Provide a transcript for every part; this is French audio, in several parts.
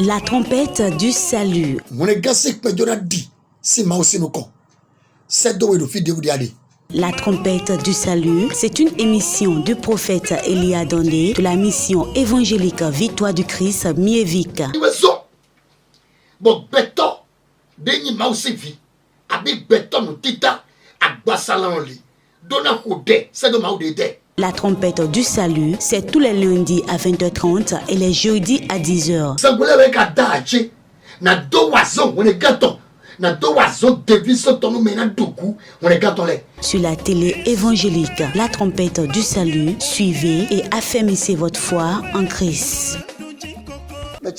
La trompette du salut. La trompette du salut, c'est une émission du prophète Elia Dandé de la mission évangélique Victoire du Christ Mievik. La trompette du salut, c'est tous les lundis à 20h30 et les jeudis à 10h. Sur la télé évangélique, la trompette du salut, suivez et affermissez votre foi en Christ. Mes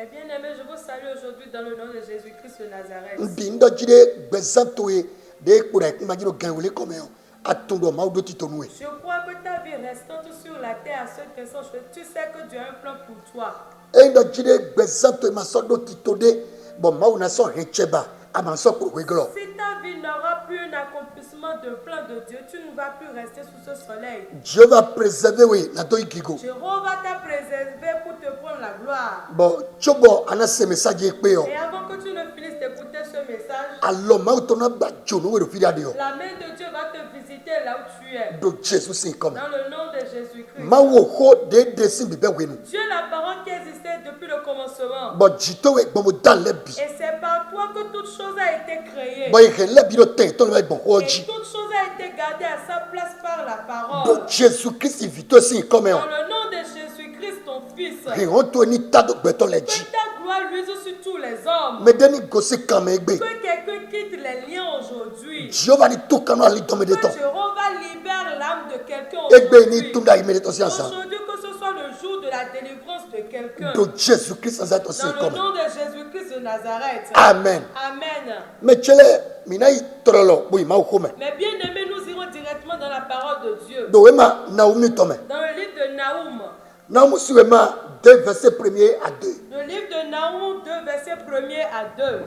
bien-aimés, je vous salue aujourd'hui dans le nom de Jésus-Christ de Nazareth. Je crois que ta vie restante sur la terre à cet instant, tu sais que Dieu a un plan pour toi. Si ta vie n'aura plus un accomplissement de plan de Dieu, tu ne vas plus rester sous ce soleil. Dieu va préserver, oui, Jéhovah t'a préservé pour te prendre la gloire. Et avant que tu ne finisses d'écouter ce message, la main de Dieu va te visiter là où tu es. Dans le nom de Jésus-Christ. Dieu, la parole qui existait depuis le commencement. Et c'est par toi que toute chose a été créée. Et toute chose a été gardée à sa place par la parole. Dans le nom de Jésus-Christ, ton Fils. Que ta gloire luise sur tous les hommes. Que quelqu'un quitte les liens aujourd'hui. Que Jéhovah libère l'âme de quelqu'un aujourd'hui. Aujourd'hui, que ce soit le jour de la délivrance de quelqu'un. Dans le nom de Jésus-Christ de Nazareth. Amen. Amen. Mais bien-aimés, nous irons directement dans la parole de Dieu. Dans le livre de Naoum. Naoum 2, versets 1er à 2. Le livre de Naoum 2, verset 1er à 2.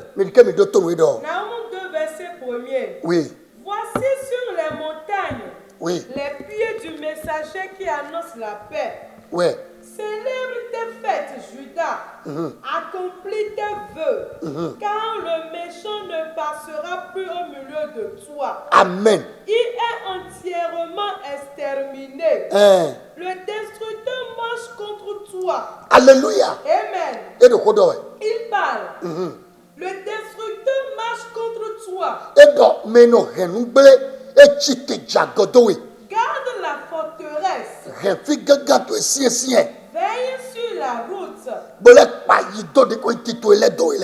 Naoum 2, verset 1er. Oui. Voici sur les montagnes, oui, les pieds du messager qui annonce la paix. Oui. Célèbre tes fêtes, Judas. Accomplis tes vœux. Car le méchant ne passera plus au milieu de toi. Amen. Il est entièrement exterminé. Le destructeur marche contre toi. Alléluia. Amen. Il parle. Le destructeur marche contre toi. Garde la forteresse. Veille sur la route.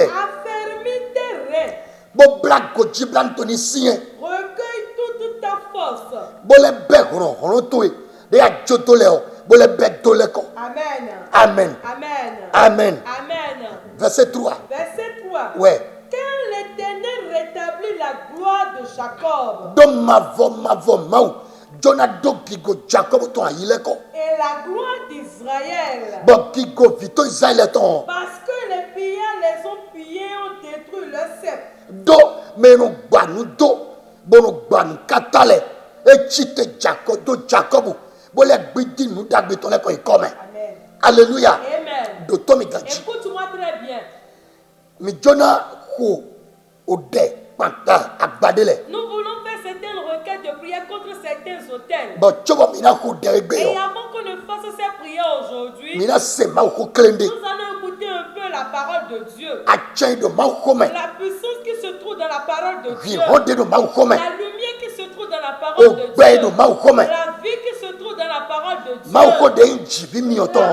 Affermis tes reins. Recueille toute ta force. Amen. Amen. Amen. Amen. Amen. Verset 3. Verset 3. Ouais. Car l'Éternel rétablit la gloire de Jacob. Et la gloire d'Israël. Parce que les pilleurs les ont pillés, ont détruit leur sceptre. Amen. Alléluia. Amen. Écoute-moi très bien. Nous voulons faire certaines requêtes de prière contre certains autels. Et avant qu'on ne fasse ces prières aujourd'hui, nous allons écouter un peu la parole de Dieu. La puissance qui se trouve dans la parole de Dieu. La lumière qui se trouve dans la parole de Dieu. La vie qui se trouve dans la parole de Dieu. La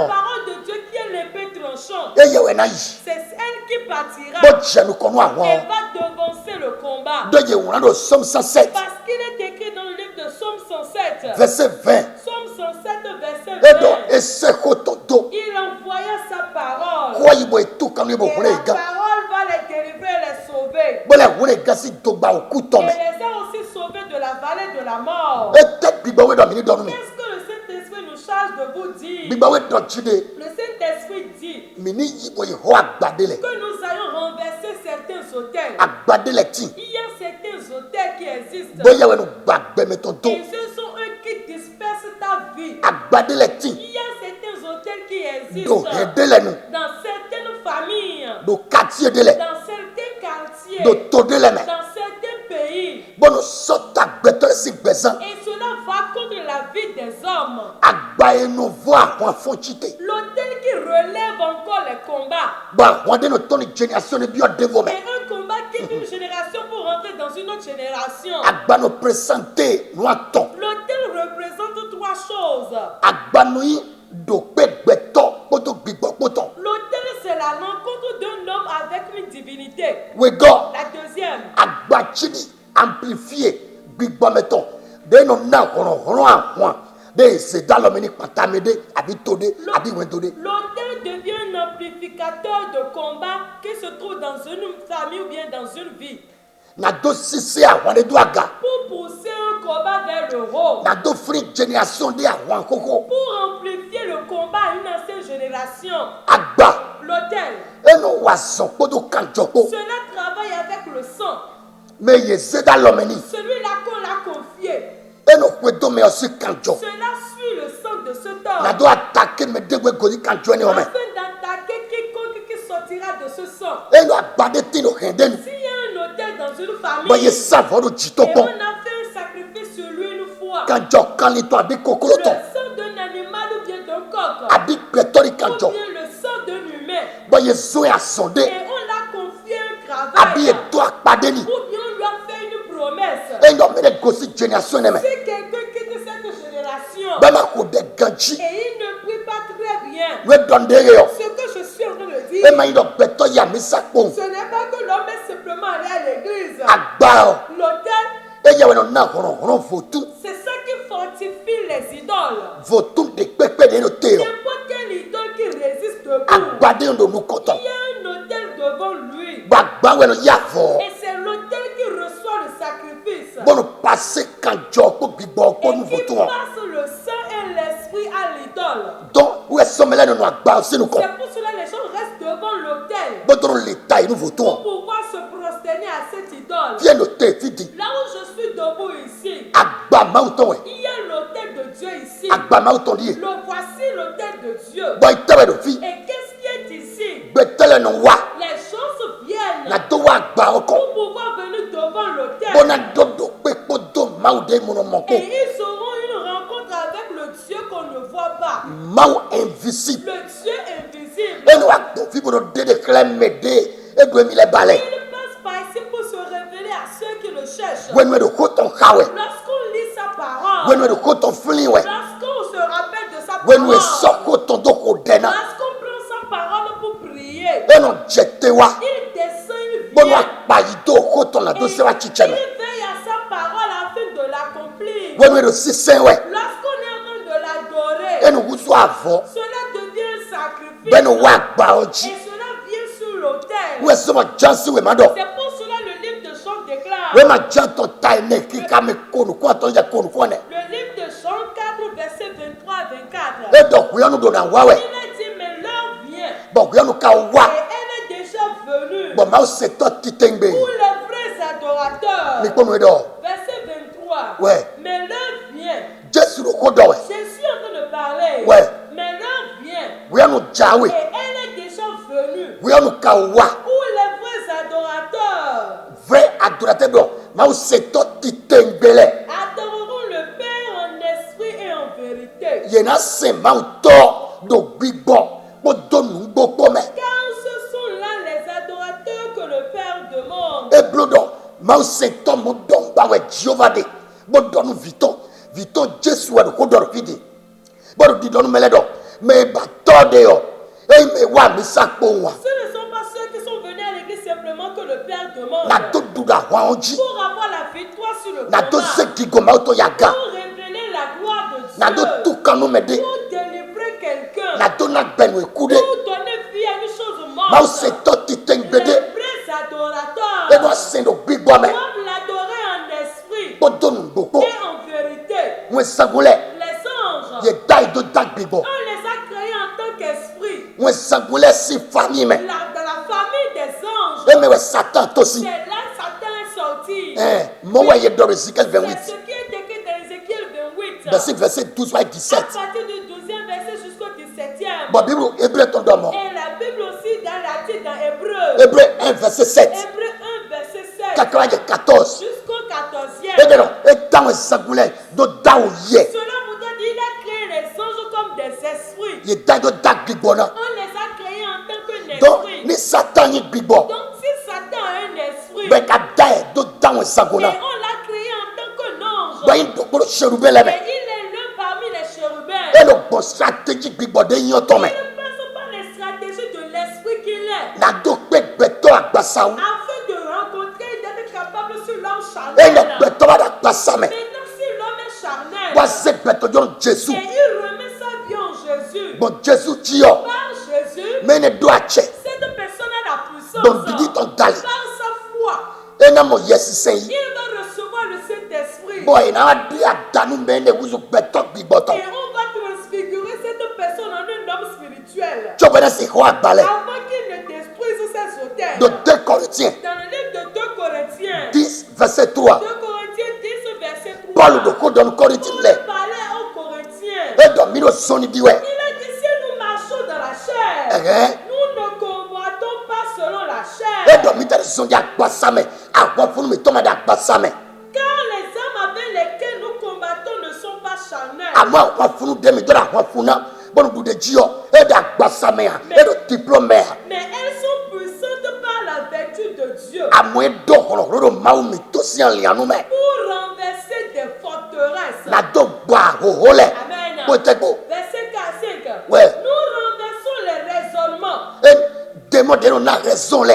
parole de Dieu qui est l'épée tranchante. C'est elle qui partira et va devancer le combat. Parce qu'il est écrit dans le livre de Psaume 107. Verset 20. Psaume 107, verset 20. Il envoya sa parole. Et la parole va les délivrer et les sauver. Et les a aussi sauvés de la vallée de la mort. Qu'est-ce que le Saint-Esprit nous charge de vous dire? Le Saint-Esprit dit que nous allons renverser certains autels. Il y a certains autels qui existent. Et ce sont eux qui dispersent ta vie. Il y a certains autels qui existent existe dans certaines familles, dans certains quartiers, dans certains pays. Et cela va contre la vie des hommes. L'autel qui relève encore les combats. Et un combat quitte une génération pour rentrer dans une autre génération. L'autel représente trois choses. L'autel, c'est la rencontre d'un homme avec une divinité. La deuxième, amplifié l'autel devient un amplificateur de combat qui se trouve dans une famille ou bien dans une vie. Pour pousser un combat vers le haut. Pour amplifier le combat à une ancienne génération. L'autel. Cela travaille avec le sang. Celui-là qu'on l'a confié. Cela suit le sang de cet homme. Afin d'attaquer quiconque qui sortira de ce sang. S'il y a un autel dans une famille, et on a fait un sacrifice sur lui une fois, le sang d'un animal ou bien d'un coq, ou bien le sang d'un humain, et on l'a confié un travail, ou bien on lui a fait une promesse. Si quelqu'un quitte cette génération et il ne prie pas très bien, ce que je suis en train de dire, ce n'est pas que l'homme est simplement allé à l'église. L'autel, c'est ça qui fortifie les idoles. N'importe quelle idole qui résiste debout, il y a un autel devant lui. Et c'est l'autel qui reçoit le sacrifice. Et qui passe le sang et l'esprit à l'idole. C'est pour cela que les gens restent devant l'autel pour pouvoir se prosterner à cette idole. Là où je suis debout ici, il y a l'autel de Dieu ici. Voici l'autel de Dieu. Et qu'est-ce qui est ici? Les choses viennent pour pouvoir venir devant l'autel. Et ils auront une rencontre avec le Dieu qu'on ne voit pas. Le Dieu invisible. Il passe par ici pour se révéler à ceux qui le cherchent. Lorsqu'on lit sa parole, lorsqu'on se rappelle de sa parole, lorsqu'on prend sa parole pour prier, il descend, il vient. Et il veille à sa parole afin de l'accomplir. Lorsqu'on est en train de l'adorer, cela devient un sacrifice. Et cela vient sur l'autel. C'est pour cela le livre de Chants déclare. Le livre de Chants 4, verset 23 à 24. Il a dit, mais l'heure vient. Et elle est déjà venue. Pour les vrais adorateurs. Verset 23. Mais l'heure vient. Jésus est en train de parler. Mais l'heure vient. Et elle est déjà venue. Pour les vrais adorateurs. Adoreront le Père en esprit et en vérité. Car ce sont là les adorateurs que le Père demande. Ce ne sont pas ceux qui sont venus à l'église simplement que le Père demande. Pour avoir la victoire sur le combat. Pour révéler la gloire de Dieu. Pour délivrer quelqu'un. Pour donner vie à une chose morte. Les vrais adorateurs doivent l'adorer en esprit et en vérité. Les anges, on les a créés en tant qu'esprit. Dans la famille des anges, c'est là Satan est sorti. C'est ce qui est écrit dans Ézéchiel 28. Verset 12 à 17. À partir du 12e verset jusqu'au 17e. Et la Bible aussi dans la dit dans Hébreu. Hébreu 1 verset 7. Hébreu 1 verset 7. 14. Jusqu'au 14e. Et bien, et dans le sangoulin, Cela vous donne, il a créé les anges comme des esprits. il est dans le On les a créés en tant qu'un donc, esprit. ni Satan ni Bibo. Donc si Satan a un esprit, Ben kadai do dans le et sangoulin. on l'a créé en tant qu'un ange, Ben do pour chérubin là et ben. il est l'un parmi les chérubins. Et le bon stratégie Bibo de yon Il tome. ne passe pas les stratégies de l'esprit qu'il est, Na do pek beto agbasaou. afin de rencontrer, d'être capable sur l'homme Et le charnel. beto va d'agbasame. Maintenant, si l'homme est charnel, Boise beto yon Jésus. et il remet sa vie en Jésus, Bon Jésus tio. par Jésus, Mais ne doit che. cette personne a la puissance, Donc dit ton dali. par sa foi, Et na mo yes sei. il va recevoir le Saint-Esprit. Boy na di adanu mene wuzu beto biboto. Et on va transfigurer cette personne en un homme spirituel, Chobena se ho agbale. avant qu'il ne détruise ses autels. De 2 Corinthiens Dans le livre de 2 Corinthiens, 10 verset 3. 2 Corinthiens 10, verset 3, Paul de ko don Corinthiens Paul le. parlait aux Corinthiens. Et do mino soni diwe. Il a dit, si nous marchons dans la chair, nous ne convoitons pas selon la Et chair. do mita son di agbasame. Agwa funu mi toma da agbasame. Car les hommes avec lesquels nous combattons ne sont pas charnels, Ama agwa funu de mi do agwa funa. Bon bu de jio. Et da agbasame ya. Et do diplôme ya. mais elles sont puissantes par la vertu de Dieu Amwe do kono rodo mau mi tosi an lianu me. pour renverser des forteresses. Na do gba ho hole. Amen. Potego. Verset 5. Ouais. Nous renversons les raisonnements Et demo de no na raison le.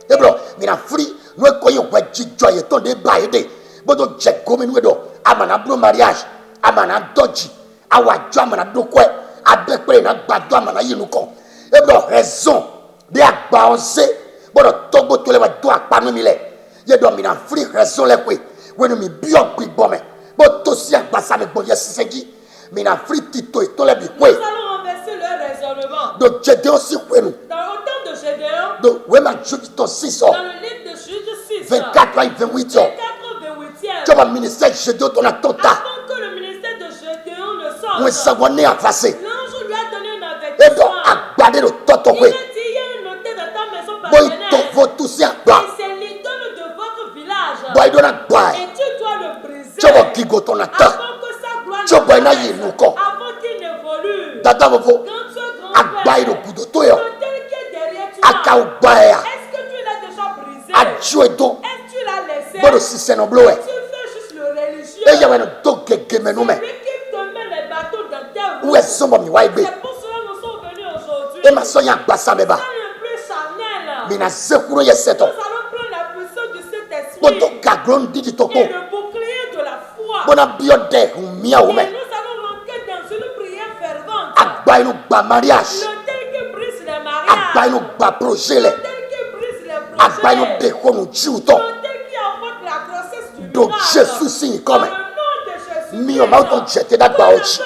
E bro, mi na free. No ko yo kwa jijo ye ton de ba ede. Bodo je gomi no do. Amana bro mariage. Amana doji. Awa jo amana do kwe. Abekpe na gbado amana yinu kon. E bro, raison. De agba onse. Bodo togo to le wa do apanu mi le. Ye do mi na free raison le kwe. We no mi bio gbigbo me. Bo to si agbasa me gbo ye siseji. Mi na free tito e to le bi nous kwe. allons renverser leur raisonnement. Do Gédéon si kwe nou. Dans le temps de Gédéon, Do we ma juki ton 6 dans ans. le livre de Juge 6, 24 à 28 ans. 28e, Tu vas ministère Gédéon ton attentat. avant que le ministère de Gédéon ne Moi sorte, savonné à passer. l'ange lui a donné un Et donc avertissement. agbade le toto Il a kwe. dit, il y a une hôtel dans ta maison Boy partenaire. to vo tout si agba. Et c'est l'idole de votre village. Boy do na agba. Et tu dois le briser. Tu vas kigo ton atta. Avant que sa gloire Tu ne vas na paraisse. yinu ko. Avant qu'il n'évolue. Dada vovo. Quand ce Agba grand-père, le kudo to yo. l'hôtel qui est derrière toi, Aka ugba ya. est-ce que tu l'as déjà brisé? Adjo edo. Est-ce que tu l'as laissé? Bodo si seno blowe. Tu fais juste le religieux. E ya weno do gege me no me. Celui qui te met les bateaux dans tes roues. Ou sombo mi wa ebe. C'est pour cela que nous sommes venus aujourd'hui. E ma so ya agba sa me ba. Sans le plus charnel. Mi na zekuro ye seto. Nous allons prendre la puissance de cet esprit Bodo gagron didi toko. et le bouclier de la foi. Bona biode humia Et ome. nous allons rentrer dans une prière fervente. Agba inu gba mariage. L'autel qui brise les Agba mariages. inu gba projet le. L'autel qui brise les Agba inu projets. deko nu jiuto. L'autel qui envoie la grossesse du Do miracle. Jésus si Dans come. le nom de Jésus. Mi o ma to jete da gba oji.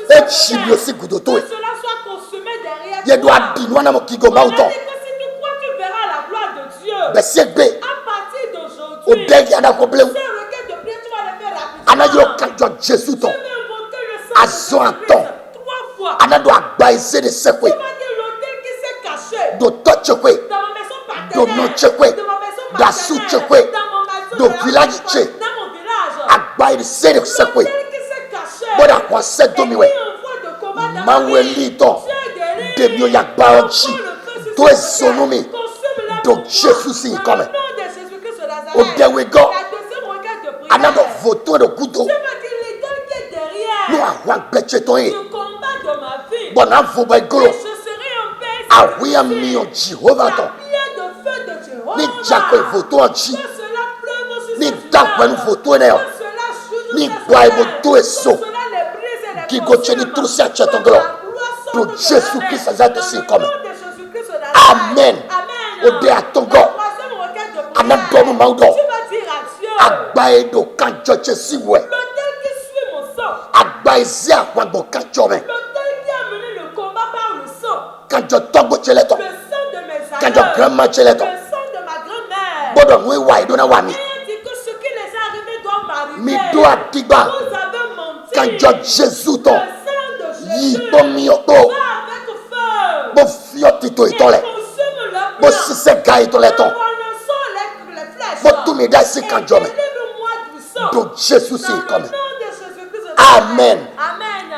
E chi bi o si gudo to Que e. cela soit consumé derrière Ye do toi. adi no na mo kigo On ma a uto. dit que si tu crois, tu verras la gloire de Dieu. Be se gbe. À partir O d'aujourd'hui, degi ana ko blew. ces requêtes de prière, tu vas les faire Ana yo rapidement. kanjo Jésus to. Tu vas invoquer le sang de Azo Jésus-Christ aton. 3 fois. Ana do agba ese de sekwe. Tu vas dire l'autel qui s'est caché Do touch kwe. dans ma maison Do no partenaire, chekwe. dans ma maison Da su partenaire, chekwe. dans mon maison, Do dans la village maison, che. dans mon village. Agba ese de sekwe. L'autel qui s'est caché Boda kwa se et do mi qui we. envoie de combat dans ma vie. Maweli to. Tu es guéri. Demio ya gba Envoie oji. le feu sur Do ce esonomi. autel. Consume-la Do pour Jésus toi. si Dans come. le nom de Jésus-Christ de Nazareth. O dewe go. La deuxième requête de prière. Ana do voto de kudo. Tu vas dire l'idole qui est derrière. No ahwa gbeche to e. Le combat de ma vie. Bona vo ba Et golo. je serai en paix. Awia mi o Jehovah to. La pierre de feu de Jéhovah. Ni jakwe voto anji. Que cela pleuve sur Ni ce dakwe nu village. voto ne o. Que cela joue Ni sur ce boy village. voto eso. Que cela les brise et les Ki go cheni consume. trusi a Que chetongolo. la gloire sorte Do de Jésus la Christ main. azate Dans si le come. nom de Jésus-Christ de Nazareth. Amen. Amen. Ode atongo. La troisième requête de Ana prière. domu maudo. Tu vas dire à Dieu. Agba edo kanjo chesi we. L'autel qui suit mon sang. Agba ezi ahwa gbo kanjo me. L'autel qui a mené le combat par le sang. Kanjo togo chele to. Le sang de mes Kanjo aïeux. grandma chele to. Le sang de ma grand-mère. Bodo nwe wa edo na wa mi. Et on dit que ce qui les est arrivé doit m'arriver. Mi do adigba. Vous avez menti. Kanjo Jésus to. Le sang de Jésus Yi bo mi o to. va avec Bon fiotito et tolé. Bon si c'est gars et tolé ton. Bon tout me dit c'est quand j'aime. Donc Jésus c'est comme. Amen.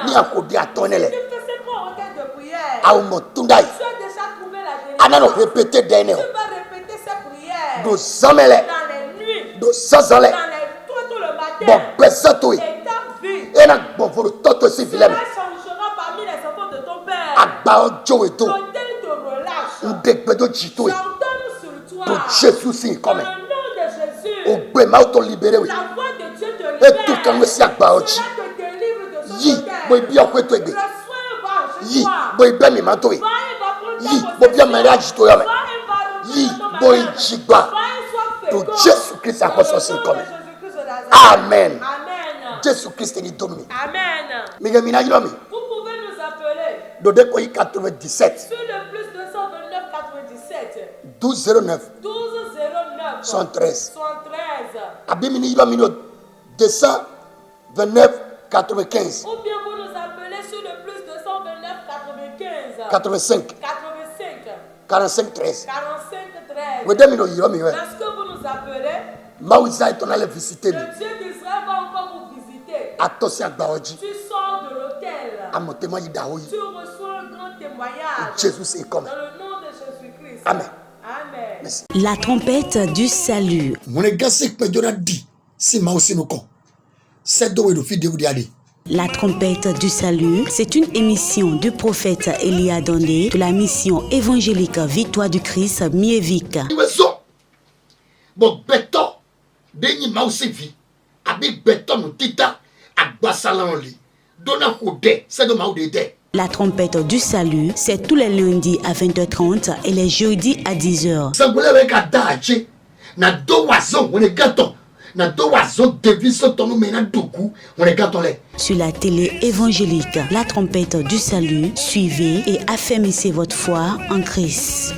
Ni a codé à ton élève. A mon tundai. Anano répéter dernier. Nous sommes là. Nous sommes là. Bon besoin toi. Et là bon pour tout aussi vilain. Agba ojo et tout. Donc Jésus c'est comme. Au bé ma auto libéré oui. Et tout quand me si agba oji. Yi boy bien ko to egbe. Yi boy bien mi ma to yi. Yi boy bien mariage to ya me. Yi boy jigba. Donc Jésus Christ a ressuscité comme. Amen. Jésus Christ est dominé. Amen. Mais il y a Vous pouvez nous appeler. De 97. Sur le plus 229 97. 1209. 1209. 113. 113. Abimini il y a 229 95. Ou bien vous nous appelez sur le plus 229 95. 85. 85. 45 13. 45 13. Oui, 2 minutes, Lorsque vous nous appelez, Maouza est allé visiter. le Dieu d'Israël va encore vous visiter. Attention à Baoji. Tu sors de l'hôtel. À mon témoin Idaoui. Tu reçois un grand témoignage. Jésus est comme. Dans le nom de Jésus-Christ. Amen. Amen. La trompette du salut. Mon gars, c'est que Dieu a dit. Si Maousi nous con. C'est de le fils de vous aller. La trompette du salut, c'est une émission du prophète Elia Dandé de la mission évangélique Victoire du Christ Mievik. Bon, béton, dernier Maousi vit. Avec béton, nous tita, à Bassalanli. Donna Koudé, c'est de Maoudé. La trompette du salut, c'est tous les lundis à 20h30 et les jeudis à 10h. Sangoulé avec Adache, na deux oiseaux, on est gâteau. Na deux oiseaux dévissent ton nom, maintenant Dougou, on est gâteau. Sur la télé évangélique, la trompette du salut, suivez et affermissez votre foi en Christ.